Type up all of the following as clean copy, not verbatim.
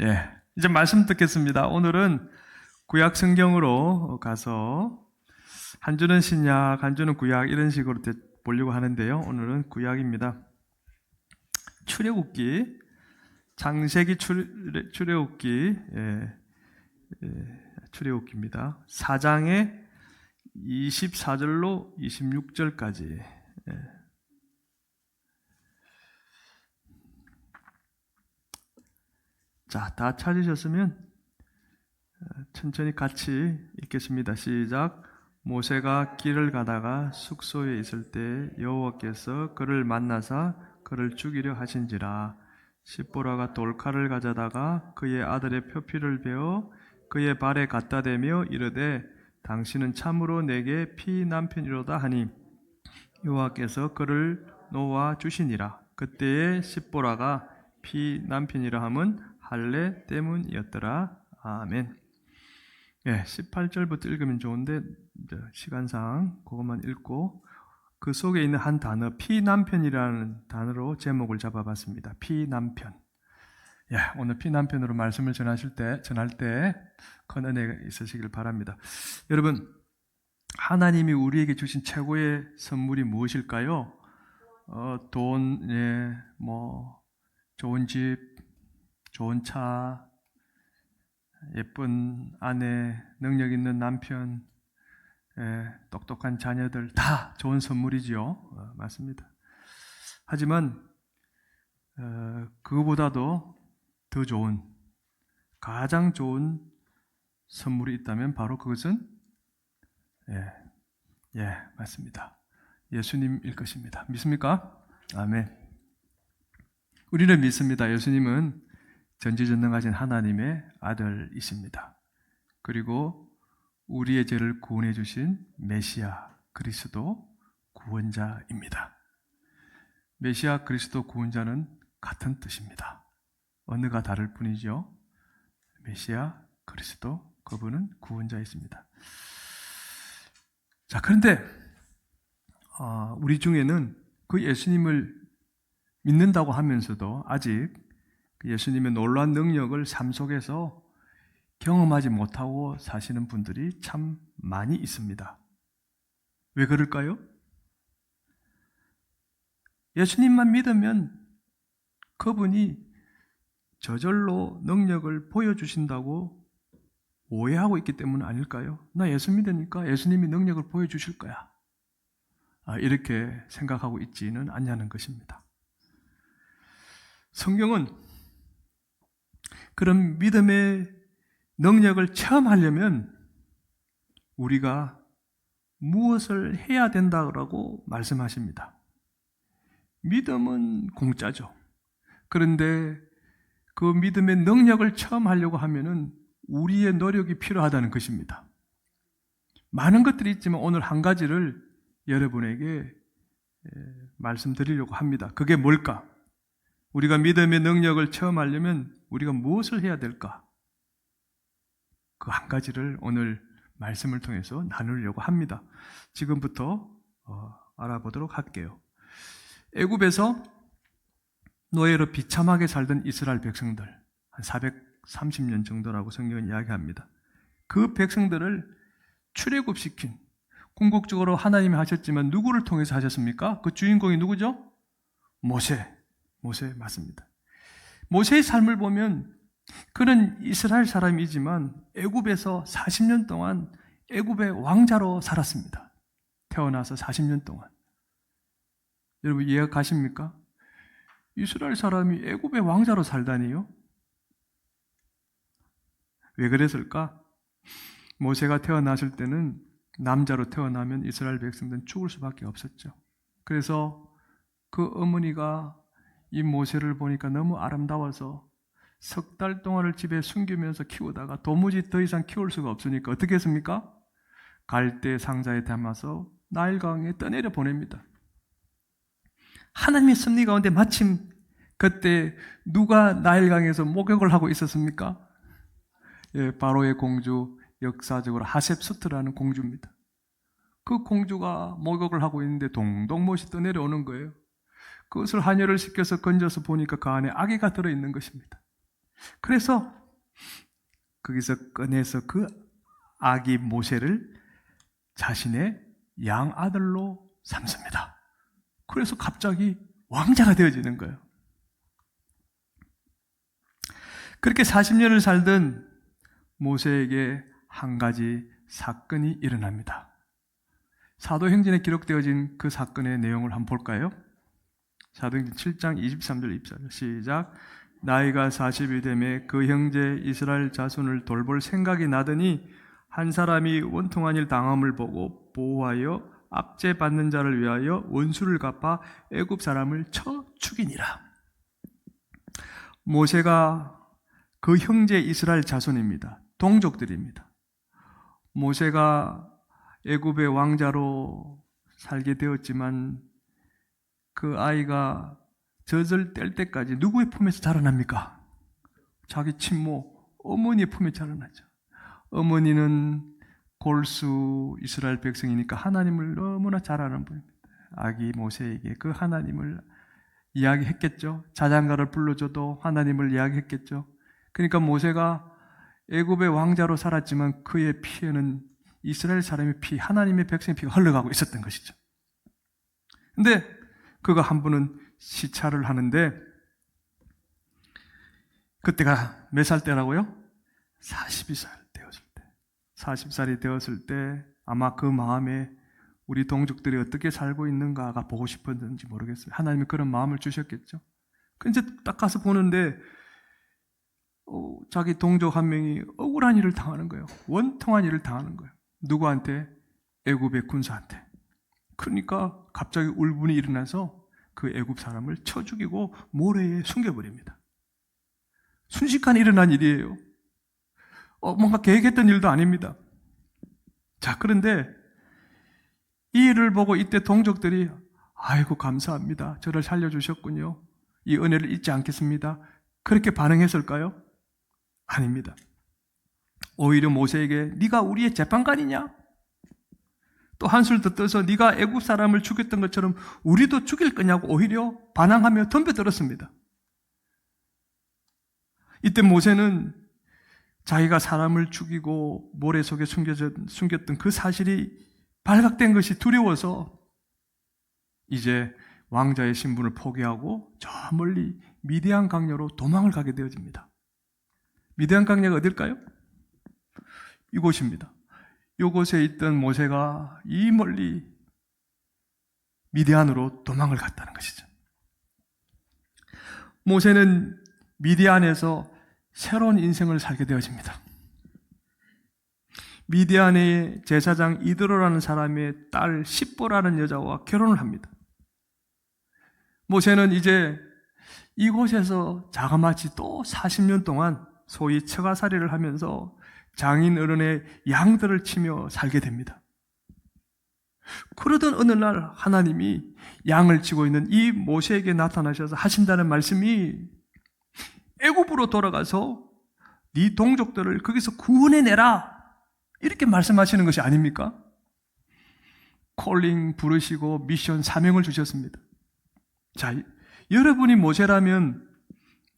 예, 이제 말씀 듣겠습니다. 오늘은 구약 성경으로 가서 한 주는 신약, 한 주는 구약 이런 식으로 보려고 하는데요. 오늘은 구약입니다. 출애굽기, 창세기 출애굽기, 출애굽기입니다. 4장의 24절로 26절까지. 자, 다 찾으셨으면 천천히 같이 읽겠습니다. 시작. 모세가 길을 가다가 숙소에 있을 때 여호와께서 그를 만나사 그를 죽이려 하신지라. 십보라가 돌칼을 가져다가 그의 아들의 표피를 베어 그의 발에 갖다 대며 이르되 당신은 참으로 내게 피남편이로다 하니 여호와께서 그를 놓아 주시니라. 그때에 십보라가 피남편이라 함은 할례 때문이었더라. 아멘. 예, 18절부터 읽으면 좋은데 시간상 그것만 읽고 그 속에 있는 한 단어 피남편이라는 단어로 제목을 잡아봤습니다. 피남편. 예, 오늘 피남편으로 말씀을 전할 때 큰 은혜가 있으시길 바랍니다. 여러분, 하나님이 우리에게 주신 최고의 선물이 무엇일까요? 돈, 예, 좋은 집, 좋은 차, 예쁜 아내, 능력 있는 남편, 똑똑한 자녀들 다 좋은 선물이지요. 맞습니다. 하지만 그거보다도 더 좋은, 가장 좋은 선물이 있다면 바로 그것은 맞습니다. 예수님일 것입니다. 믿습니까? 아멘. 우리는 믿습니다. 예수님은 전지전능하신 하나님의 아들이십니다. 그리고 우리의 죄를 구원해 주신 메시아 그리스도 구원자입니다. 메시아 그리스도 구원자는 같은 뜻입니다. 언어가 다를 뿐이죠. 메시아 그리스도 그분은 구원자이십니다. 자, 그런데 우리 중에는 그 예수님을 믿는다고 하면서도 아직 예수님의 놀라운 능력을 삶 속에서 경험하지 못하고 사시는 분들이 참 많이 있습니다. 왜 그럴까요? 예수님만 믿으면 그분이 저절로 능력을 보여주신다고 오해하고 있기 때문 아닐까요? 나 예수 믿으니까 예수님이 능력을 보여주실 거야. 이렇게 생각하고 있지는 않냐는 것입니다. 성경은 그런 믿음의 능력을 체험하려면 우리가 무엇을 해야 된다고 말씀하십니다. 믿음은 공짜죠. 그런데 그 믿음의 능력을 체험하려고 하면은 우리의 노력이 필요하다는 것입니다. 많은 것들이 있지만 오늘 한 가지를 여러분에게 말씀드리려고 합니다. 그게 뭘까? 우리가 믿음의 능력을 체험하려면 우리가 무엇을 해야 될까? 그 한 가지를 오늘 말씀을 통해서 나누려고 합니다. 지금부터 알아보도록 할게요. 애굽에서 노예로 비참하게 살던 이스라엘 백성들, 한 430년 정도라고 성경은 이야기합니다. 그 백성들을 출애굽시킨, 궁극적으로 하나님이 하셨지만 누구를 통해서 하셨습니까? 그 주인공이 누구죠? 모세 맞습니다. 모세의 삶을 보면 그는 이스라엘 사람이지만 애굽에서 40년 동안 애굽의 왕자로 살았습니다. 태어나서 40년 동안. 여러분 이해가 가십니까? 이스라엘 사람이 애굽의 왕자로 살다니요? 왜 그랬을까? 모세가 태어났을 때는 남자로 태어나면 이스라엘 백성들은 죽을 수밖에 없었죠. 그래서 그 어머니가 이 모세를 보니까 너무 아름다워서 석 달 동안을 집에 숨기면서 키우다가 도무지 더 이상 키울 수가 없으니까 어떻게 했습니까? 갈대 상자에 담아서 나일강에 떠내려 보냅니다. 하나님의 섭리 가운데 마침 그때 누가 나일강에서 목욕을 하고 있었습니까? 바로의 공주, 역사적으로 하셉수트라는 공주입니다. 그 공주가 목욕을 하고 있는데 동동 못이 떠내려오는 거예요. 그것을 한여를 시켜서 건져서 보니까 그 안에 아기가 들어있는 것입니다. 그래서 거기서 꺼내서 그 아기 모세를 자신의 양아들로 삼습니다. 그래서 갑자기 왕자가 되어지는 거예요. 그렇게 40년을 살던 모세에게 한 가지 사건이 일어납니다. 사도행전에 기록되어진 그 사건의 내용을 한번 볼까요? 사도행전 7장 23절 24절 시작. 나이가 40이 되매 그 형제 이스라엘 자손을 돌볼 생각이 나더니 한 사람이 원통한 일 당함을 보고 보호하여 압제받는 자를 위하여 원수를 갚아 애굽 사람을 쳐 죽이니라. 모세가 그 형제 이스라엘 자손입니다. 동족들입니다. 모세가 애굽의 왕자로 살게 되었지만 그 아이가 젖을 뗄 때까지 누구의 품에서 자라납니까? 자기 친모 어머니의 품에 자라나죠. 어머니는 골수 이스라엘 백성이니까 하나님을 너무나 잘 아는 분입니다. 아기 모세에게 그 하나님을 이야기했겠죠. 자장가를 불러줘도 하나님을 이야기했겠죠. 그러니까 모세가 애굽의 왕자로 살았지만 그의 피에는 이스라엘 사람의 피, 하나님의 백성의 피가 흘러가고 있었던 것이죠. 근데 그가 한 분은 시찰을 하는데 그때가 몇 살 때라고요? 42살 되었을 때. 40살이 되었을 때 아마 그 마음에 우리 동족들이 어떻게 살고 있는가가 보고 싶었는지 모르겠어요. 하나님이 그런 마음을 주셨겠죠. 근데 딱 가서 보는데 자기 동족 한 명이 억울한 일을 당하는 거예요. 원통한 일을 당하는 거예요. 누구한테? 애굽의 군사한테. 그러니까 갑자기 울분이 일어나서 그 애굽 사람을 쳐 죽이고 모래에 숨겨버립니다. 순식간에 일어난 일이에요. 뭔가 계획했던 일도 아닙니다. 자, 그런데 이 일을 보고 이때 동족들이 아이고 감사합니다. 저를 살려주셨군요. 이 은혜를 잊지 않겠습니다. 그렇게 반응했을까요? 아닙니다. 오히려 모세에게 네가 우리의 재판관이냐? 또 한술 더 떠서 네가 애굽 사람을 죽였던 것처럼 우리도 죽일 거냐고 오히려 반항하며 덤벼들었습니다. 이때 모세는 자기가 사람을 죽이고 모래 속에 숨겼던 그 사실이 발각된 것이 두려워서 이제 왕자의 신분을 포기하고 저 멀리 미디안 강야로 도망을 가게 되어집니다. 미디안 강야가 어딜까요? 이곳입니다. 이곳에 있던 모세가 이 멀리 미디안으로 도망을 갔다는 것이죠. 모세는 미디안에서 새로운 인생을 살게 되어집니다. 미디안의 제사장 이드로라는 사람의 딸 십보라는 여자와 결혼을 합니다. 모세는 이제 이곳에서 자그마치 또 40년 동안 소위 처가살이를 하면서 장인 어른의 양들을 치며 살게 됩니다. 그러던 어느 날 하나님이 양을 치고 있는 이 모세에게 나타나셔서 하신다는 말씀이 애굽으로 돌아가서 네 동족들을 거기서 구원해내라 이렇게 말씀하시는 것이 아닙니까? 콜링 부르시고 미션 사명을 주셨습니다. 자, 여러분이 모세라면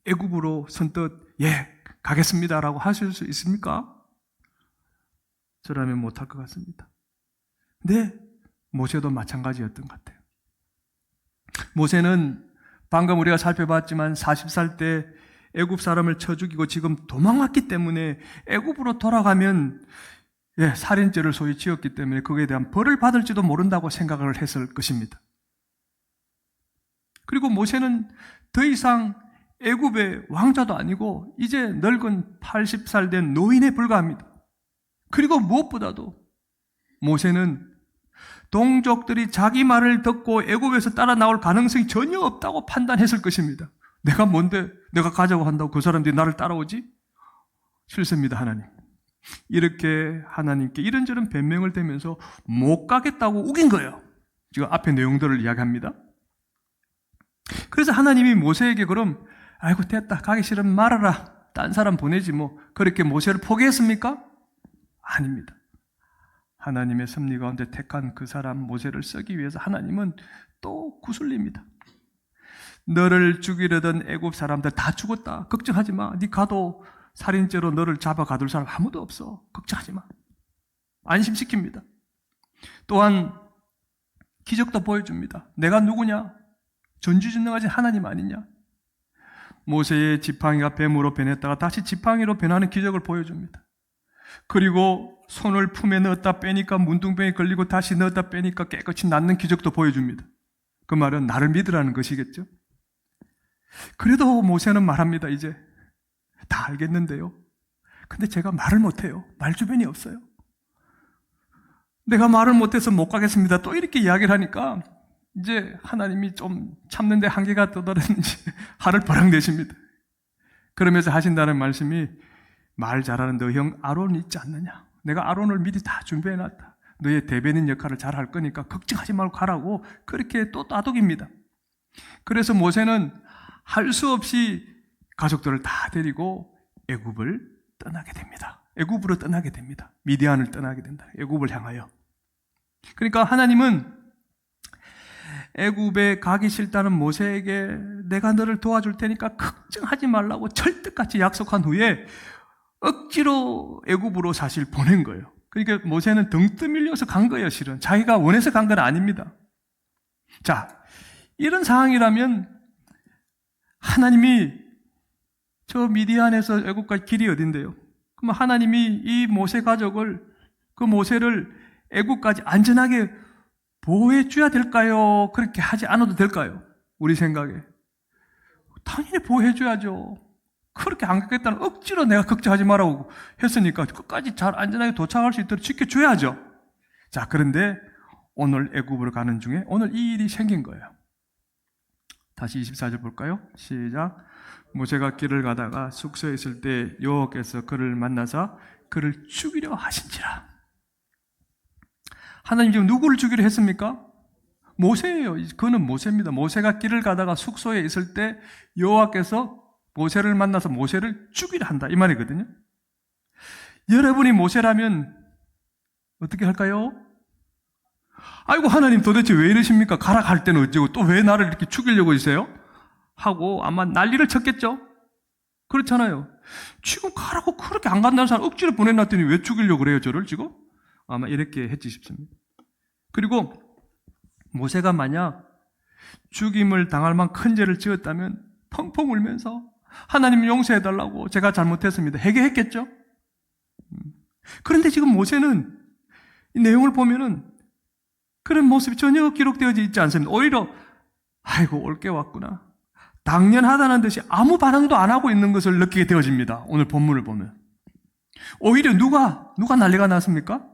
애굽으로 선뜻 가겠습니다라고 하실 수 있습니까? 저라면 못할 것 같습니다. 근데 모세도 마찬가지였던 것 같아요. 모세는 방금 우리가 살펴봤지만 40살 때 애굽 사람을 쳐 죽이고 지금 도망왔기 때문에 애굽으로 돌아가면 살인죄를 소위 지었기 때문에 그에 대한 벌을 받을지도 모른다고 생각을 했을 것입니다. 그리고 모세는 더 이상 애굽의 왕자도 아니고 이제 늙은 80살 된 노인에 불과합니다. 그리고 무엇보다도 모세는 동족들이 자기 말을 듣고 애굽에서 따라 나올 가능성이 전혀 없다고 판단했을 것입니다. 내가 뭔데 내가 가자고 한다고 그 사람들이 나를 따라오지? 싫습니다, 하나님. 이렇게 하나님께 이런저런 변명을 대면서 못 가겠다고 우긴 거예요. 지금 앞에 내용들을 이야기합니다. 그래서 하나님이 모세에게 그럼 아이고 됐다 가기 싫으면 말아라 딴 사람 보내지 뭐 그렇게 모세를 포기했습니까? 아닙니다. 하나님의 섭리 가운데 택한 그 사람 모세를 쓰기 위해서 하나님은 또 구슬립니다. 너를 죽이려던 애굽 사람들 다 죽었다. 걱정하지 마. 네 가도 살인죄로 너를 잡아 가둘 사람 아무도 없어. 걱정하지 마. 안심시킵니다. 또한 기적도 보여줍니다. 내가 누구냐? 전지전능하신 하나님 아니냐? 모세의 지팡이가 뱀으로 변했다가 다시 지팡이로 변하는 기적을 보여줍니다. 그리고 손을 품에 넣었다 빼니까 문둥병에 걸리고 다시 넣었다 빼니까 깨끗이 낫는 기적도 보여줍니다. 그 말은 나를 믿으라는 것이겠죠. 그래도 모세는 말합니다. 이제 다 알겠는데요. 근데 제가 말을 못해요. 말 주변이 없어요. 내가 말을 못해서 못 가겠습니다. 또 이렇게 이야기를 하니까 이제 하나님이 좀 참는데 한계가 떠다르는지 화를 버럭 내십니다. 그러면서 하신다는 말씀이 말 잘하는 너 형 아론이 있지 않느냐. 내가 아론을 미리 다 준비해놨다. 너의 대변인 역할을 잘 할 거니까 걱정하지 말고 가라고 그렇게 또 따독입니다. 그래서 모세는 할 수 없이 가족들을 다 데리고 애굽을 떠나게 됩니다. 애굽으로 떠나게 됩니다. 미디안을 떠나게 된다. 애굽을 향하여. 그러니까 하나님은 애굽에 가기 싫다는 모세에게 내가 너를 도와줄 테니까 걱정하지 말라고 철떡같이 약속한 후에 억지로 애굽으로 사실 보낸 거예요. 그러니까 모세는 등 떠밀려서 간 거예요. 실은 자기가 원해서 간 건 아닙니다. 자, 이런 상황이라면 하나님이 저 미디안에서 애굽까지 길이 어딘데요? 그럼 하나님이 이 모세 가족을, 그 모세를 애굽까지 안전하게 보호해 줘야 될까요? 그렇게 하지 않아도 될까요? 우리 생각에. 당연히 보호해 줘야죠. 그렇게 안 가겠다는 억지로 내가 걱정하지 말라고 했으니까 끝까지 잘 안전하게 도착할 수 있도록 지켜줘야죠. 자, 그런데 오늘 애굽으로 가는 중에 오늘 이 일이 생긴 거예요. 다시 24절 볼까요? 시작. 모세가 길을 가다가 숙소에 있을 때 여호와께서 그를 만나사 그를 죽이려 하신지라. 하나님 지금 누구를 죽이려 했습니까? 모세예요. 그는 모세입니다. 모세가 길을 가다가 숙소에 있을 때 여호와께서 모세를 만나서 모세를 죽이려 한다. 이 말이거든요. 여러분이 모세라면 어떻게 할까요? 아이고 하나님 도대체 왜 이러십니까? 가라 갈 때는 어쩌고 또 왜 나를 이렇게 죽이려고 하세요? 하고 아마 난리를 쳤겠죠? 그렇잖아요. 지금 가라고 그렇게 안 간다는 사람 억지로 보내놨더니 왜 죽이려고 그래요 저를 지금? 아마 이렇게 했지 싶습니다. 그리고 모세가 만약 죽임을 당할 만한 큰 죄를 지었다면 펑펑 울면서 하나님 용서해달라고 제가 잘못했습니다. 회개했겠죠? 그런데 지금 모세는 이 내용을 보면은 그런 모습이 전혀 기록되어져 있지 않습니다. 오히려 아이고 올게 왔구나. 당연하다는 듯이 아무 반응도 안 하고 있는 것을 느끼게 되어집니다. 오늘 본문을 보면. 오히려 누가 난리가 났습니까?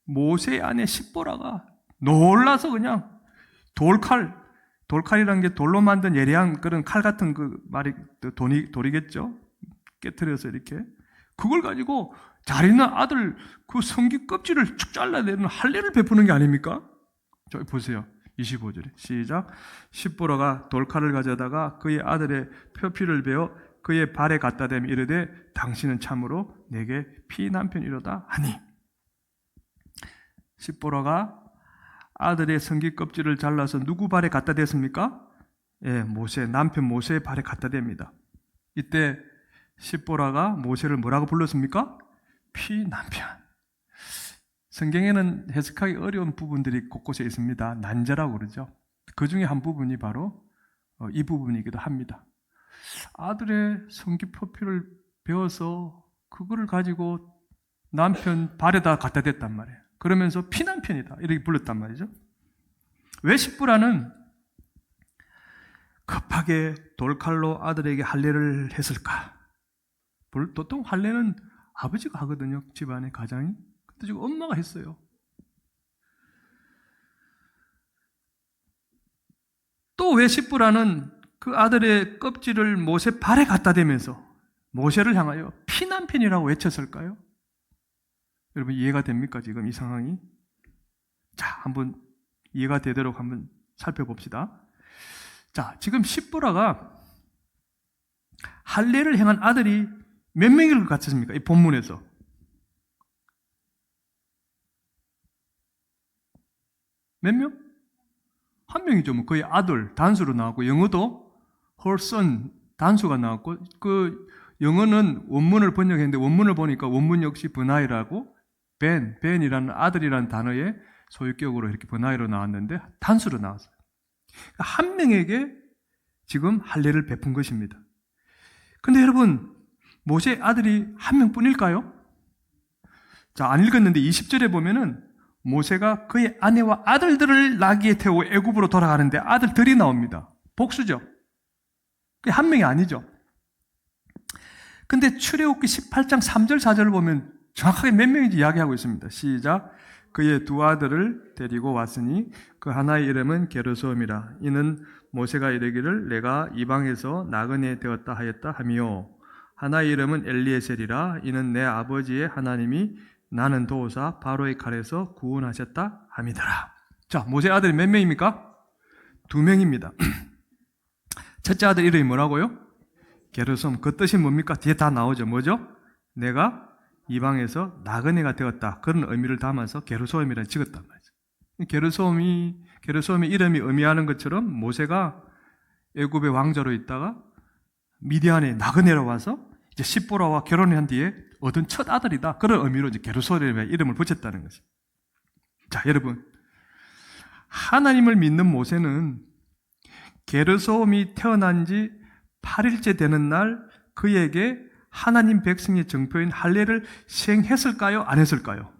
모세의 아내 십보라가 놀라서 그냥 돌칼이라는 게 돌로 만든 예리한 그런 칼 같은 그 말이 돌이겠죠? 깨트려서 이렇게. 그걸 가지고 잘 있는 아들 그 성기 껍질을 축 잘라내는 할례를 베푸는 게 아닙니까? 저기 보세요. 25절에 시작. 십보라가 돌칼을 가져다가 그의 아들의 표피를 베어 그의 발에 갖다 대며 이르되 당신은 참으로 내게 피난편이로다 하니. 십보라가 아들의 성기 껍질을 잘라서 누구 발에 갖다 댔습니까? 예, 모세, 남편 모세의 발에 갖다 댑니다. 이때 십보라가 모세를 뭐라고 불렀습니까? 피난편. 성경에는 해석하기 어려운 부분들이 곳곳에 있습니다. 난자라고 그러죠. 그 중에 한 부분이 바로 이 부분이기도 합니다. 아들의 성기 표피를 베어서 그거를 가지고 남편 발에다 갖다 댔단 말이에요. 그러면서 피난편이다 이렇게 불렀단 말이죠. 왜 십보라는 급하게 돌칼로 아들에게 할례를 했을까? 보통 할례는 아버지가 하거든요. 집안의 가장이. 근데 지금 엄마가 했어요. 또 왜 십보라는 그 아들의 껍질을 모세 발에 갖다 대면서 모세를 향하여 피난편이라고 외쳤을까요? 여러분 이해가 됩니까? 지금 이 상황이? 자, 한번 이해가 되도록 한번 살펴봅시다. 자, 지금 십보라가 할례를 행한 아들이 몇 명일 것 같습니까? 이 본문에서. 몇 명? 한 명이죠. 뭐 거의 아들 단수로 나왔고, 영어도 her son 단수가 나왔고, 그 영어는 원문을 번역했는데 원문을 보니까 원문 역시 버나이라고 벤이라는 아들이라는 단어의 소유격으로 이렇게 버나이로 나왔는데 단수로 나왔어요. 그러니까 한 명에게 지금 할례를 베푼 것입니다. 근데 여러분, 모세의 아들이 한 명뿐일까요? 자, 안 읽었는데 20절에 보면은 모세가 그의 아내와 아들들을 나귀에 태우고 애굽으로 돌아가는데 아들들이 나옵니다. 복수죠. 그게 한 명이 아니죠. 근데 출애굽기 18장 3절 4절을 보면 정확하게 몇 명인지 이야기하고 있습니다. 시작. 그의 두 아들을 데리고 왔으니 그 하나의 이름은 게르솜이라. 이는 모세가 이르기를 내가 이방에서 나그네 되었다 하였다 하며, 하나의 이름은 엘리에셀이라. 이는 내 아버지의 하나님이 나는 도우사 바로의 칼에서 구원하셨다 함이더라. 자, 모세 아들이 몇 명입니까? 2명입니다. 첫째 아들 이름이 뭐라고요? 게르솜. 그 뜻이 뭡니까? 뒤에 다 나오죠. 뭐죠? 내가 이방에서 나그네가 되었다. 그런 의미를 담아서 게르솜이라고 찍었단 말이죠. 게르솜의 이름이 의미하는 것처럼 모세가 애굽의 왕자로 있다가 미디안에 나그네로 와서 이제 십보라와 결혼한 뒤에 얻은 첫 아들이다. 그런 의미로 이제 게르솜의 이름을 붙였다는 것이죠. 자, 여러분, 하나님을 믿는 모세는 게르솜이 태어난 지 8일째 되는 날 그에게 하나님 백성의 정표인 할례를 시행했을까요? 안 했을까요?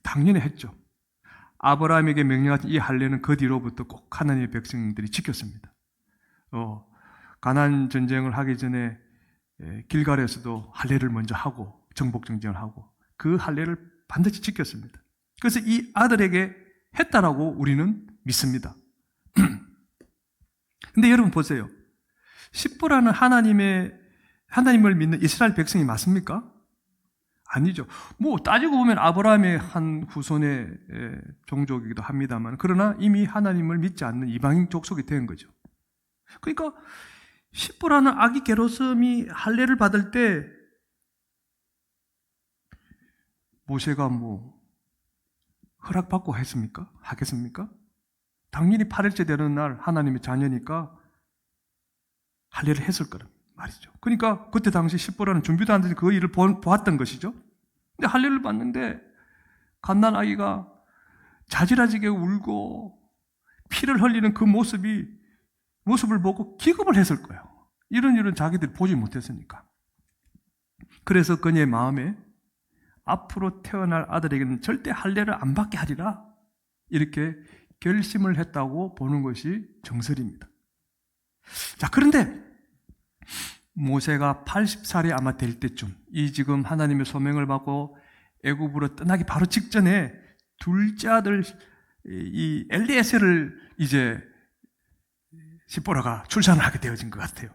당연히 했죠. 아브라함에게 명령한 이 할례는 그 뒤로부터 꼭 하나님의 백성들이 지켰습니다. 가나안 전쟁을 하기 전에 길갈에서도 할례를 먼저 하고 정복 정전을 하고 그 할례를 반드시 지켰습니다. 그래서 이 아들에게 했다라고 우리는 믿습니다. 근데 여러분 보세요. 십보라는 하나님을 믿는 이스라엘 백성이 맞습니까? 아니죠. 뭐 따지고 보면 아브라함의 한 후손의 종족이기도 합니다만, 그러나 이미 하나님을 믿지 않는 이방인 족속이 된 거죠. 그러니까 십보라는 아기 게르솜이 할례를 받을 때 모세가 뭐 허락받고 했습니까? 하겠습니까? 당연히 8일째 되는 날 하나님의 자녀니까 할례를 했을 거란 말이죠. 그러니까 그때 당시 십보라는 준비도 안 돼서 그 일을 보았던 것이죠. 근데 할례를 받는데 갓난 아기가 자지러지게 울고 피를 흘리는 그 모습을 보고 기겁을 했을 거예요. 이런 일은 자기들이 보지 못했으니까. 그래서 그녀의 마음에 앞으로 태어날 아들에게는 절대 할례를 안 받게 하리라, 이렇게 결심을 했다고 보는 것이 정설입니다. 자, 그런데 모세가 80살이 아마 될 때쯤, 이 지금 하나님의 소명을 받고 애굽으로 떠나기 바로 직전에 둘째 아들 이 엘리에셀을 이제 십보라가 출산을 하게 되어진 것 같아요.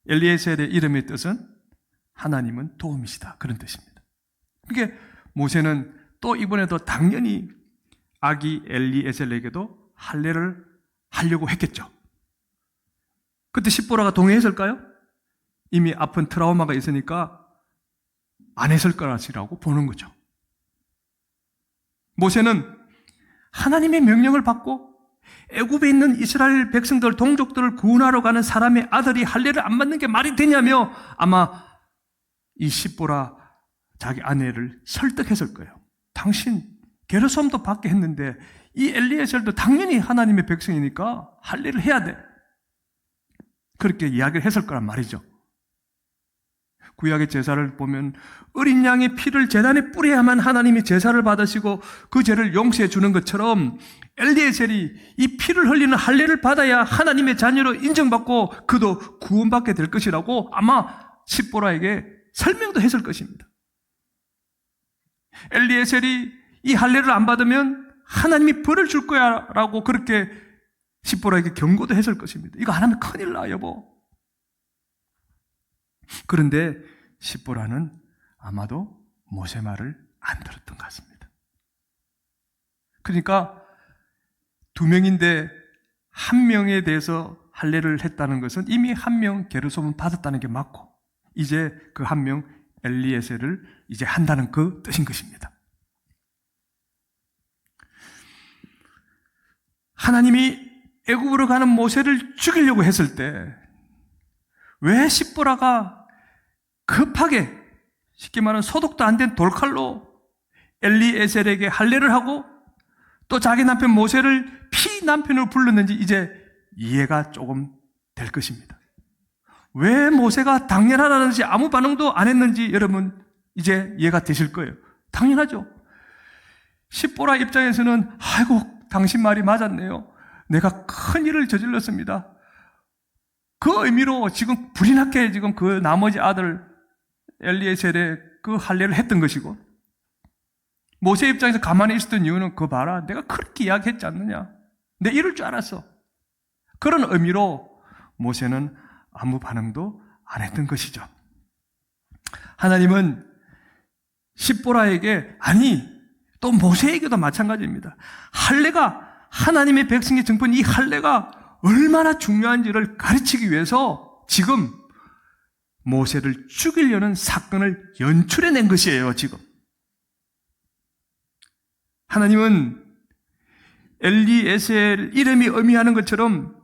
엘리에셀의 이름의 뜻은 하나님은 도움이시다, 그런 뜻입니다. 그러니까 모세는 또 이번에도 당연히 아기 엘리에셀에게도 할례를 하려고 했겠죠. 그때 십보라가 동의했을까요? 이미 아픈 트라우마가 있으니까 안 했을 거라고 보는 거죠. 모세는 하나님의 명령을 받고 애굽에 있는 이스라엘 백성들, 동족들을 구원하러 가는 사람의 아들이 할례를 안 받는 게 말이 되냐며 아마 이 십보라 자기 아내를 설득했을 거예요. 당신 게르솜도 받게 했는데 이 엘리에셀도 당연히 하나님의 백성이니까 할례를 해야 돼, 그렇게 이야기를 했을 거란 말이죠. 구약의 제사를 보면 어린 양의 피를 제단에 뿌려야만 하나님이 제사를 받으시고 그 죄를 용서해 주는 것처럼 엘리에셀이 이 피를 흘리는 할례를 받아야 하나님의 자녀로 인정받고 그도 구원받게 될 것이라고 아마 십보라에게 설명도 했을 것입니다. 엘리에셀이 이 할례를 안 받으면 하나님이 벌을 줄 거야 라고 그렇게 십보라에게 경고도 했을 것입니다. 이거 안 하면 큰일 나, 여보. 그런데 십보라는 아마도 모세 말을 안 들었던 것 같습니다. 그러니까 2명인데 1명에 대해서 할례를 했다는 것은 이미 1명 게르솜은 받았다는 게 맞고, 이제 그 1명 엘리에셀을 이제 한다는 그 뜻인 것입니다. 하나님이 애굽으로 가는 모세를 죽이려고 했을 때 왜 십보라가 급하게, 쉽게 말하면 소독도 안 된 돌칼로 엘리에셀에게 할례를 하고 또 자기 남편 모세를 피남편으로 불렀는지 이제 이해가 조금 될 것입니다. 왜 모세가 당연하다는지 아무 반응도 안 했는지 여러분 이제 이해가 되실 거예요. 당연하죠. 십보라 입장에서는 아이고 당신 말이 맞았네요. 내가 큰 일을 저질렀습니다. 그 의미로 지금 불이 났게 지금 그 나머지 아들 엘리에셀의 그 할례를 했던 것이고, 모세 입장에서 가만히 있었던 이유는 그거 봐라, 내가 그렇게 이야기했지 않느냐, 내 이럴 줄 알았어, 그런 의미로 모세는 아무 반응도 안 했던 것이죠. 하나님은 십보라에게, 아니 또 모세에게도 마찬가지입니다. 할례가, 하나님의 백성의 증거인 이 할례가 얼마나 중요한지를 가르치기 위해서 지금 모세를 죽이려는 사건을 연출해낸 것이에요. 지금 하나님은 엘리에셀 이름이 의미하는 것처럼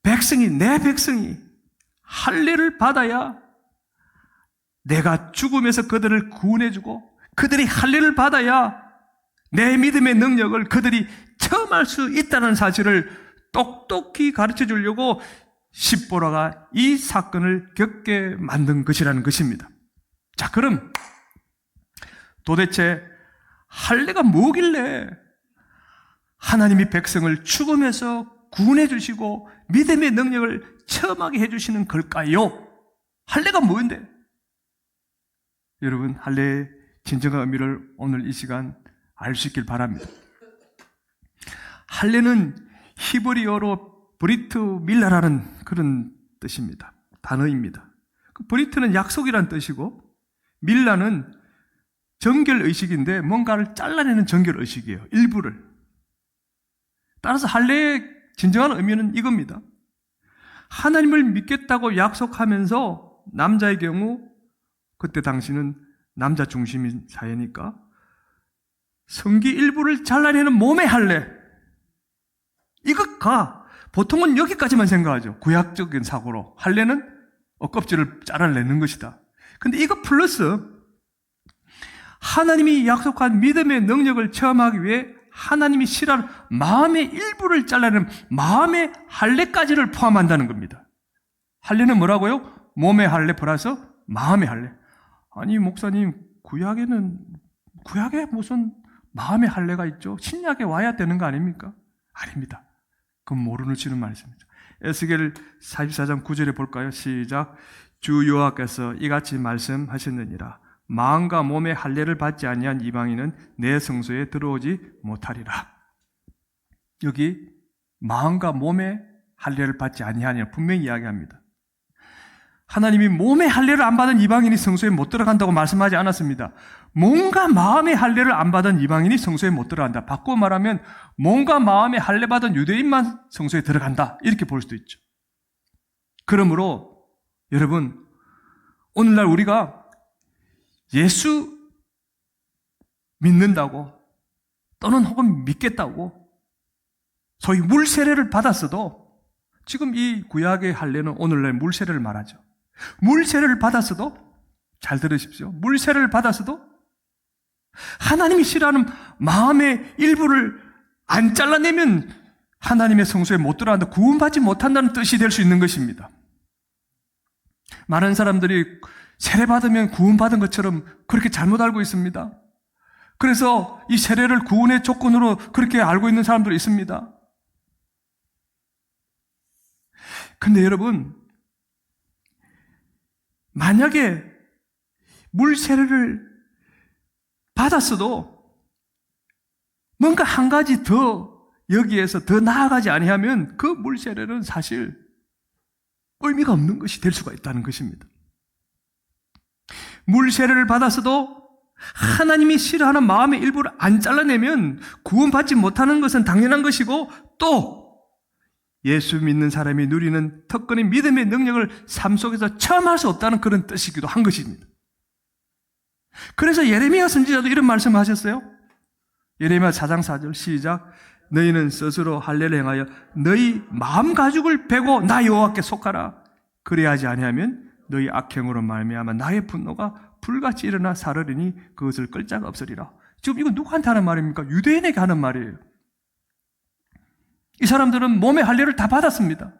백성이, 내 백성이 할례를 받아야 내가 죽음에서 그들을 구원해주고, 그들이 할례를 받아야 내 믿음의 능력을 그들이 체험할 수 있다는 사실을 똑똑히 가르쳐 주려고 십보라가 이 사건을 겪게 만든 것이라는 것입니다. 자, 그럼 도대체 할례가 뭐길래 하나님이 백성을 죽음에서 구원해 주시고 믿음의 능력을 체험하게 해 주시는 걸까요? 할례가 뭐인데? 여러분, 할례의 진정한 의미를 오늘 이 시간 알 수 있길 바랍니다. 할례는 히브리어로 브리트 밀라라는 그런 뜻입니다. 단어입니다. 그 브리트는 약속이란 뜻이고, 밀라는 정결의식인데 뭔가를 잘라내는 정결의식이에요. 일부를. 따라서 할례의 진정한 의미는 이겁니다. 하나님을 믿겠다고 약속하면서 남자의 경우, 그때 당시는 남자 중심인 사회니까 성기 일부를 잘라내는 몸의 할례, 이것가 보통은 여기까지만 생각하죠. 구약적인 사고로 할례는 껍질을 잘라내는 것이다. 근데 이거 플러스 하나님이 약속한 믿음의 능력을 체험하기 위해 하나님이 싫어하는 마음의 일부를 잘라내는 마음의 할례까지를 포함한다는 겁니다. 할례는 뭐라고요? 몸의 할례 플러스 마음의 할례. 아니 목사님, 구약에 무슨 마음의 할례가 있죠? 신약에 와야 되는 거 아닙니까? 아닙니다. 그건 모르는 치는 말씀입니다. 에스겔 44장 9절에 볼까요? 시작. 주 여호와께서 이같이 말씀하셨느니라. 마음과 몸의 할례를 받지 아니한 이방인은 내 성소에 들어오지 못하리라. 여기 마음과 몸의 할례를 받지 아니하니라 분명히 이야기합니다. 하나님이 몸의 할례를 안 받은 이방인이 성소에 못 들어간다고 말씀하지 않았습니다. 몸과 마음의 할례를 안 받은 이방인이 성소에 못 들어간다. 바꿔 말하면 몸과 마음의 할례 받은 유대인만 성소에 들어간다, 이렇게 볼 수도 있죠. 그러므로 여러분, 오늘날 우리가 예수 믿는다고 또는 혹은 믿겠다고 소위 물세례를 받았어도, 지금 이 구약의 할례는 오늘날 물세례를 말하죠. 물세례를 받았어도, 잘 들으십시오, 물세례를 받았어도 하나님이 싫어하는 마음의 일부를 안 잘라내면 하나님의 성소에 못 들어간다, 구원받지 못한다는 뜻이 될 수 있는 것입니다. 많은 사람들이 세례받으면 구원받은 것처럼 그렇게 잘못 알고 있습니다. 그래서 이 세례를 구원의 조건으로 그렇게 알고 있는 사람들이 있습니다. 근데 여러분, 만약에 물세례를 받았어도 뭔가 한 가지 더 여기에서 더 나아가지 아니하면 그 물세례는 사실 의미가 없는 것이 될 수가 있다는 것입니다. 물세례를 받았어도 하나님이 싫어하는 마음의 일부를 안 잘라내면 구원받지 못하는 것은 당연한 것이고, 또 예수 믿는 사람이 누리는 특권인 믿음의 능력을 삶 속에서 체험할 수 없다는 그런 뜻이기도 한 것입니다. 그래서 예레미야 선지자도 이런 말씀을 하셨어요. 예레미야 4장 4절 시작. 너희는 스스로 할례를 행하여 너희 마음 가죽을 베고 나 여호와께 속하라. 그래야지 아니하면 너희 악행으로 말미암아 나의 분노가 불같이 일어나 사르리니 그것을 끌 자가 없으리라. 지금 이거 누구한테 하는 말입니까? 유대인에게 하는 말이에요. 이 사람들은 몸의 할례를 다 받았습니다.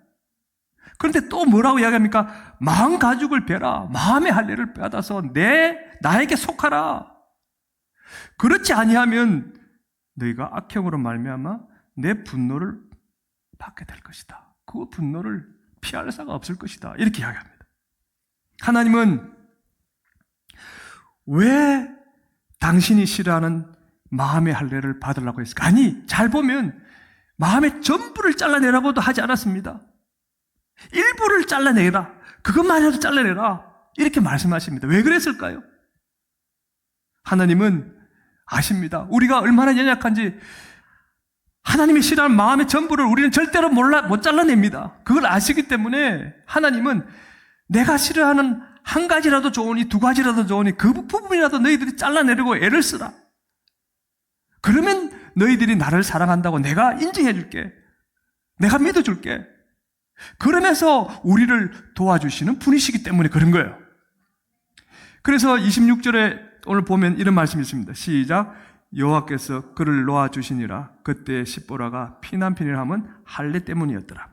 그런데 또 뭐라고 이야기합니까? 마음 가죽을 베라. 마음의 할례를 받아서 나에게 속하라. 그렇지 아니하면 너희가 악행으로 말미암아 내 분노를 받게 될 것이다. 그 분노를 피할 수가 없을 것이다. 이렇게 이야기합니다. 하나님은 왜 당신이 싫어하는 마음의 할례를 받으려고 했을까? 아니, 잘 보면 마음의 전부를 잘라내라고도 하지 않았습니다. 일부를 잘라내라. 그것만이라도 잘라내라. 이렇게 말씀하십니다. 왜 그랬을까요? 하나님은 아십니다. 우리가 얼마나 연약한지 하나님이 싫어하는 마음의 전부를 우리는 절대로 못 잘라냅니다. 그걸 아시기 때문에 하나님은 내가 싫어하는 한 가지라도 좋으니 두 가지라도 좋으니 그 부분이라도 너희들이 잘라내려고 애를 쓰라. 그러면 너희들이 나를 사랑한다고 내가 인정해 줄게. 내가 믿어줄게. 그러면서 우리를 도와주시는 분이시기 때문에 그런 거예요. 그래서 26절에 오늘 보면 이런 말씀이 있습니다. 시작. 여호와께서 그를 놓아주시니라. 그때 십보라가 피난편이라 함은 할례 때문이었더라.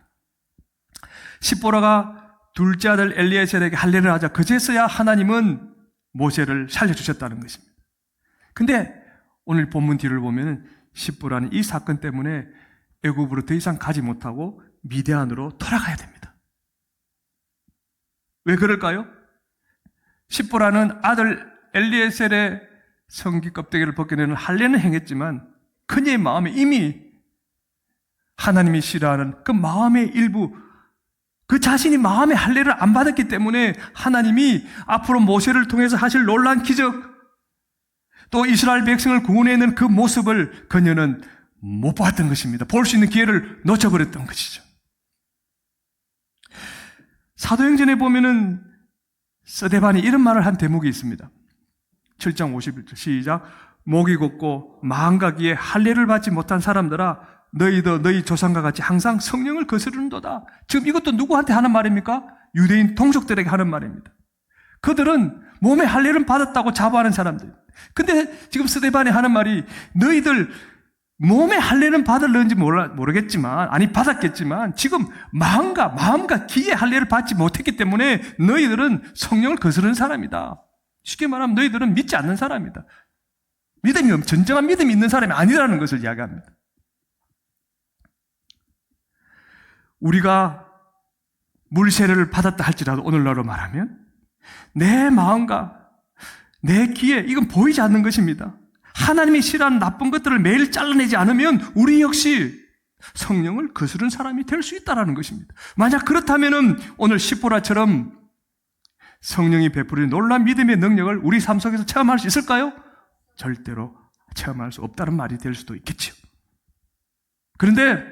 십보라가 둘째 아들 엘리에셀에게 할례를 하자 그제서야 하나님은 모세를 살려주셨다는 것입니다. 근데 오늘 본문 뒤를 보면 십보라는 이 사건 때문에 애굽으로 더 이상 가지 못하고 미디안으로 돌아가야 됩니다. 왜 그럴까요? 십보라는 아들 엘리에셀의 성기 껍데기를 벗겨내는 할례는 행했지만 그녀의 마음에 이미 하나님이 싫어하는 그 마음의 일부, 그 자신이 마음의 할례를 안 받았기 때문에 하나님이 앞으로 모세를 통해서 하실 놀라운 기적, 또 이스라엘 백성을 구원해내는 그 모습을 그녀는 못 봤던 것입니다. 볼 수 있는 기회를 놓쳐버렸던 것이죠. 사도행전에 보면은 스데반이 이런 말을 한 대목이 있습니다. 7장 51절 시작. 목이 곧고 마음가기에 할례를 받지 못한 사람들아 너희도 너희 조상과 같이 항상 성령을 거스르는도다. 지금 이것도 누구한테 하는 말입니까? 유대인 동족들에게 하는 말입니다. 그들은 몸에 할례를 받았다고 자부하는 사람들. 근데 지금 스데반이 하는 말이 너희들 몸에 할례는 받을는지 모르겠지만, 아니 받았겠지만 지금 마음과 기에 할례를 받지 못했기 때문에 너희들은 성령을 거스르는 사람이다. 쉽게 말하면 너희들은 믿지 않는 사람이다. 진정한 믿음이 있는 사람이 아니라는 것을 이야기합니다. 우리가 물세례를 받았다 할지라도 오늘날로 말하면 내 마음과 내 귀에 이건 보이지 않는 것입니다. 하나님이 싫어하는 나쁜 것들을 매일 잘라내지 않으면 우리 역시 성령을 거스른 사람이 될 수 있다는 것입니다. 만약 그렇다면 오늘 시보라처럼 성령이 베푸는 놀라운 믿음의 능력을 우리 삶 속에서 체험할 수 있을까요? 절대로 체험할 수 없다는 말이 될 수도 있겠죠. 그런데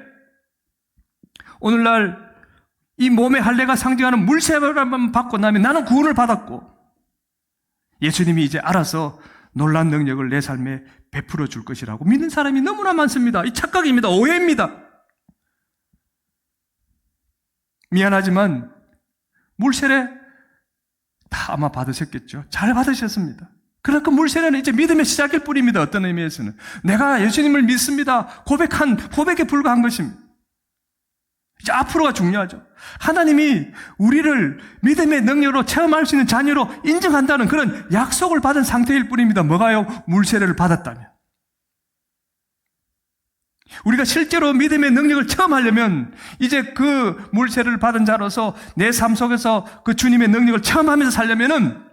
오늘날 이 몸의 할례가 상징하는 물세례만 받고 나면 나는 구원을 받았고 예수님이 이제 알아서 놀라운 능력을 내 삶에 베풀어 줄 것이라고 믿는 사람이 너무나 많습니다. 이 착각입니다. 오해입니다. 미안하지만 물세례 다 아마 받으셨겠죠. 잘 받으셨습니다. 그러나 그 물세례는 이제 믿음의 시작일 뿐입니다. 어떤 의미에서는 내가 예수님을 믿습니다. 고백에 불과한 것입니다. 이제 앞으로가 중요하죠. 하나님이 우리를 믿음의 능력으로 체험할 수 있는 자녀로 인정한다는 그런 약속을 받은 상태일 뿐입니다. 뭐가요? 물세례를 받았다면. 우리가 실제로 믿음의 능력을 체험하려면 이제 그 물세례를 받은 자로서 내 삶 속에서 그 주님의 능력을 체험하면서 살려면은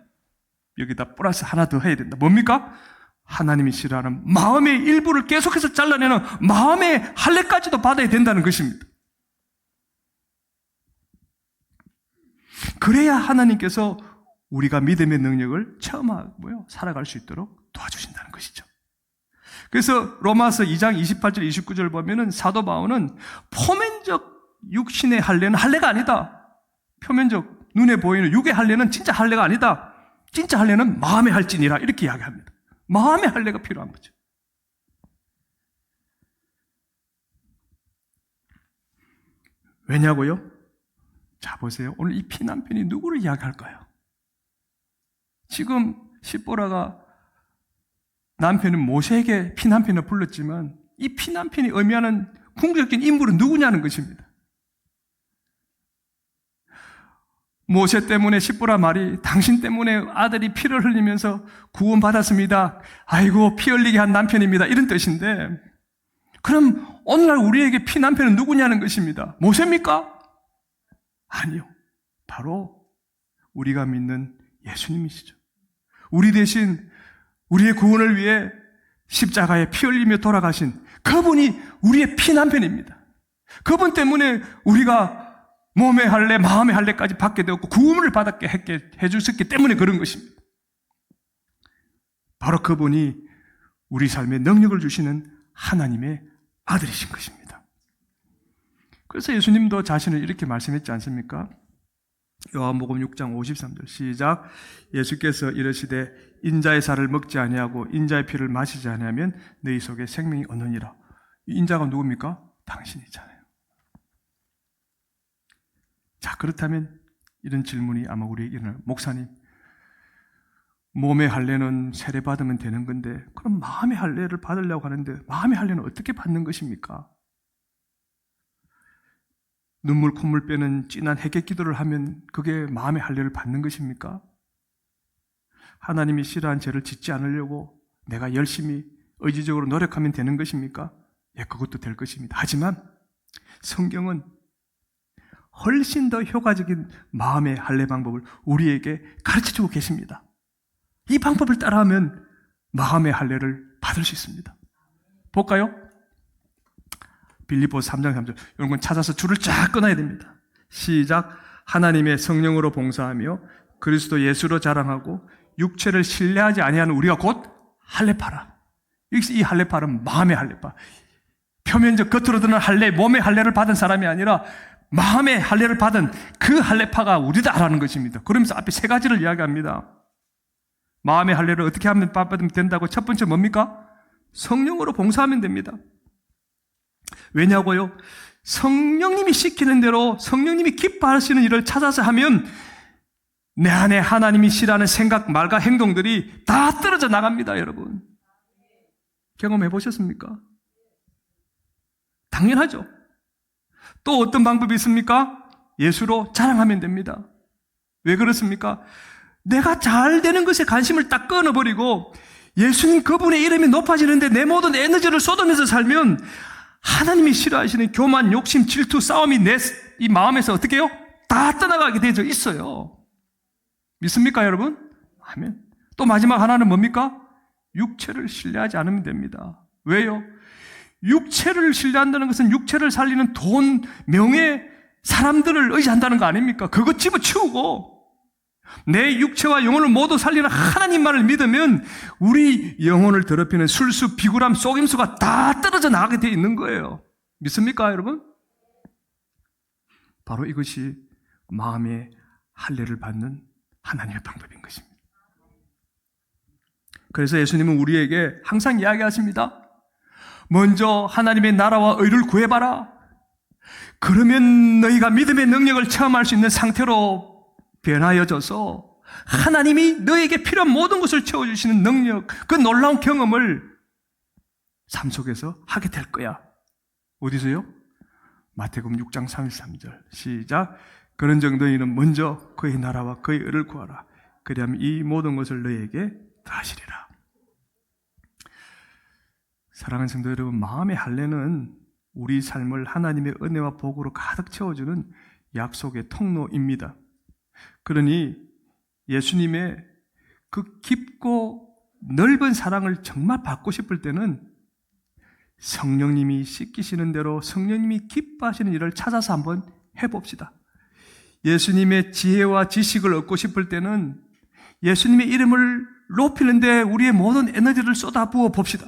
여기다 플러스 하나 더 해야 된다. 뭡니까? 하나님이 싫어하는 마음의 일부를 계속해서 잘라내는 마음의 할례까지도 받아야 된다는 것입니다. 그래야 하나님께서 우리가 믿음의 능력을 체험하고요, 살아갈 수 있도록 도와주신다는 것이죠. 그래서 로마서 2장 28절 29절 보면은 사도 바울은 표면적 육신의 할례는 할례가 아니다. 표면적 눈에 보이는 육의 할례는 진짜 할례가 아니다. 진짜 할례는 마음의 할지니라 이렇게 이야기합니다. 마음의 할례가 필요한 거죠. 왜냐고요? 자, 보세요. 오늘 이 피난편이 누구를 이야기할까요? 지금 십보라가 남편은 모세에게 피난편을 불렀지만 이 피난편이 의미하는 궁극적인 인물은 누구냐는 것입니다. 모세 때문에 십보라 말이 당신 때문에 아들이 피를 흘리면서 구원받았습니다. 아이고 피 흘리게 한 남편입니다. 이런 뜻인데 그럼 오늘날 우리에게 피난편은 누구냐는 것입니다. 모세입니까? 아니요. 바로 우리가 믿는 예수님이시죠. 우리 대신 우리의 구원을 위해 십자가에 피 흘리며 돌아가신 그분이 우리의 피난편입니다. 그분 때문에 우리가 몸의 할례, 마음의 할례까지 받게 되었고 구원을 받게 해주셨기 때문에 그런 것입니다. 바로 그분이 우리 삶에 능력을 주시는 하나님의 아들이신 것입니다. 그래서 예수님도 자신을 이렇게 말씀했지 않습니까? 요한복음 6장 53절 시작. 예수께서 이르시되 인자의 살을 먹지 아니하고 인자의 피를 마시지 아니하면 너희 속에 생명이 없느니라. 인자가 누굽니까? 당신이잖아요. 자, 그렇다면 이런 질문이 아마 우리에게 일어날, 목사님, 몸의 할례는 세례 받으면 되는 건데 그럼 마음의 할례를 받으려고 하는데 마음의 할례는 어떻게 받는 것입니까? 눈물 콧물 빼는 진한 회개 기도를 하면 그게 마음의 할례를 받는 것입니까? 하나님이 싫어한 죄를 짓지 않으려고 내가 열심히 의지적으로 노력하면 되는 것입니까? 예, 그것도 될 것입니다. 하지만 성경은 훨씬 더 효과적인 마음의 할례 방법을 우리에게 가르쳐주고 계십니다. 이 방법을 따라하면 마음의 할례를 받을 수 있습니다. 볼까요? 빌립보서 3장 3절. 이런 건 찾아서 줄을 쫙 끊어야 됩니다. 시작. 하나님의 성령으로 봉사하며 그리스도 예수로 자랑하고 육체를 신뢰하지 아니하는 우리가 곧 할례파라. 이 할례파는 마음의 할례파. 표면적 겉으로 드는 할례, 몸의 할례를 받은 사람이 아니라 마음의 할례를 받은 그 할례파가 우리다라는 것입니다. 그러면서 앞에 세 가지를 이야기합니다. 마음의 할례를 어떻게 하면 받으면 된다고? 첫 번째 뭡니까? 성령으로 봉사하면 됩니다. 왜냐고요? 성령님이 시키는 대로 성령님이 기뻐하시는 일을 찾아서 하면 내 안에 하나님이 싫어하는 생각, 말과 행동들이 다 떨어져 나갑니다, 여러분. 경험해 보셨습니까? 당연하죠. 또 어떤 방법이 있습니까? 예수로 자랑하면 됩니다. 왜 그렇습니까? 내가 잘 되는 것에 관심을 딱 끊어버리고 예수님 그분의 이름이 높아지는데 내 모든 에너지를 쏟으면서 살면 하나님이 싫어하시는 교만, 욕심, 질투, 싸움이 내 이 마음에서 어떻게 해요? 다 떠나가게 되어 있어요. 믿습니까, 여러분? 아멘. 또 마지막 하나는 뭡니까? 육체를 신뢰하지 않으면 됩니다. 왜요? 육체를 신뢰한다는 것은 육체를 살리는 돈, 명예, 사람들을 의지한다는 거 아닙니까? 그거 집어치우고 내 육체와 영혼을 모두 살리는 하나님만을 믿으면 우리 영혼을 더럽히는 술수, 비굴함, 속임수가 다 떨어져 나가게 되어 있는 거예요. 믿습니까, 여러분? 바로 이것이 마음의 할례를 받는 하나님의 방법인 것입니다. 그래서 예수님은 우리에게 항상 이야기하십니다. 먼저 하나님의 나라와 의를 구해봐라. 그러면 너희가 믿음의 능력을 체험할 수 있는 상태로 변화여져서 하나님이 너에게 필요한 모든 것을 채워주시는 능력, 그 놀라운 경험을 삶 속에서 하게 될 거야. 어디서요? 마태복음 6장 33절 시작. 그런 정도이는 먼저 그의 나라와 그의 의를 구하라. 그리하면 이 모든 것을 너에게 더하시리라. 사랑하는 성도 여러분, 마음의 할례는 우리 삶을 하나님의 은혜와 복으로 가득 채워주는 약속의 통로입니다. 그러니 예수님의 그 깊고 넓은 사랑을 정말 받고 싶을 때는 성령님이 씻기시는 대로 성령님이 기뻐하시는 일을 찾아서 한번 해봅시다. 예수님의 지혜와 지식을 얻고 싶을 때는 예수님의 이름을 높이는데 우리의 모든 에너지를 쏟아부어 봅시다.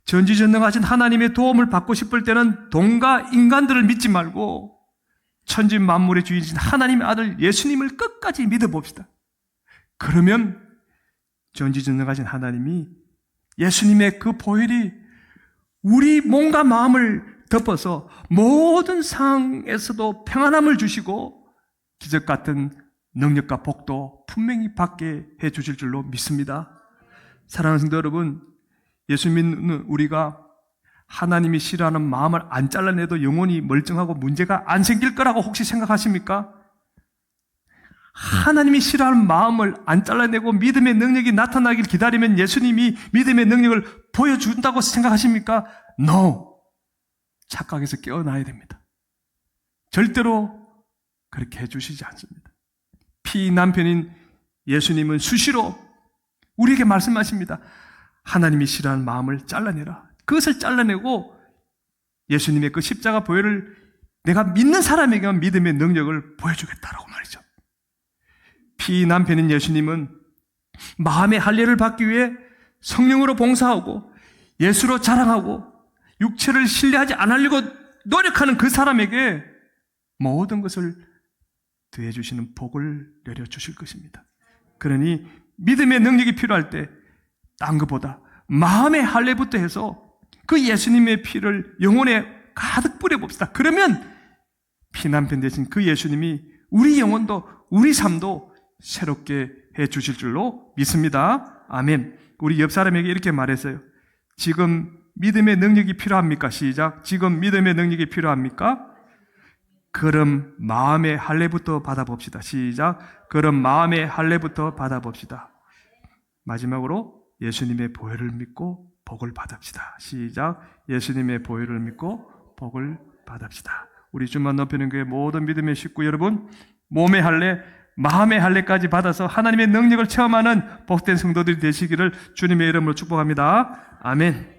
전지전능하신 하나님의 도움을 받고 싶을 때는 돈과 인간들을 믿지 말고 천지 만물의 주인이신 하나님의 아들 예수님을 끝까지 믿어봅시다. 그러면 전지전능하신 하나님이 예수님의 그 보혈이 우리 몸과 마음을 덮어서 모든 상황에서도 평안함을 주시고 기적 같은 능력과 복도 분명히 받게 해 주실 줄로 믿습니다. 사랑하는 성도 여러분, 예수 믿는 우리가 하나님이 싫어하는 마음을 안 잘라내도 영혼이 멀쩡하고 문제가 안 생길 거라고 혹시 생각하십니까? 하나님이 싫어하는 마음을 안 잘라내고 믿음의 능력이 나타나길 기다리면 예수님이 믿음의 능력을 보여준다고 생각하십니까? No! 착각에서 깨어나야 됩니다. 절대로 그렇게 해주시지 않습니다. 피 남편인 예수님은 수시로 우리에게 말씀하십니다. 하나님이 싫어하는 마음을 잘라내라. 그것을 잘라내고 예수님의 그 십자가 보혈을 내가 믿는 사람에게만 믿음의 능력을 보여주겠다라고 말이죠. 피 남편인 예수님은 마음의 할례를 받기 위해 성령으로 봉사하고 예수로 자랑하고 육체를 신뢰하지 않으려고 노력하는 그 사람에게 모든 것을 더해 주시는 복을 내려 주실 것입니다. 그러니 믿음의 능력이 필요할 때 딴 것보다 마음의 할례부터 해서 그 예수님의 피를 영혼에 가득 뿌려봅시다. 그러면 피난편 되신 그 예수님이 우리 영혼도 우리 삶도 새롭게 해 주실 줄로 믿습니다. 아멘. 우리 옆 사람에게 이렇게 말했어요. 지금 믿음의 능력이 필요합니까? 시작. 지금 믿음의 능력이 필요합니까? 그럼 마음의 할례부터 받아봅시다. 시작. 그럼 마음의 할례부터 받아봅시다. 마지막으로 예수님의 보혈을 믿고 복을 받읍시다. 시작. 예수님의 보혈을 믿고 복을 받읍시다. 우리 주만 높이는 교회 모든 믿음의 식구 여러분, 몸의 할례, 마음의 할례까지 받아서 하나님의 능력을 체험하는 복된 성도들이 되시기를 주님의 이름으로 축복합니다. 아멘.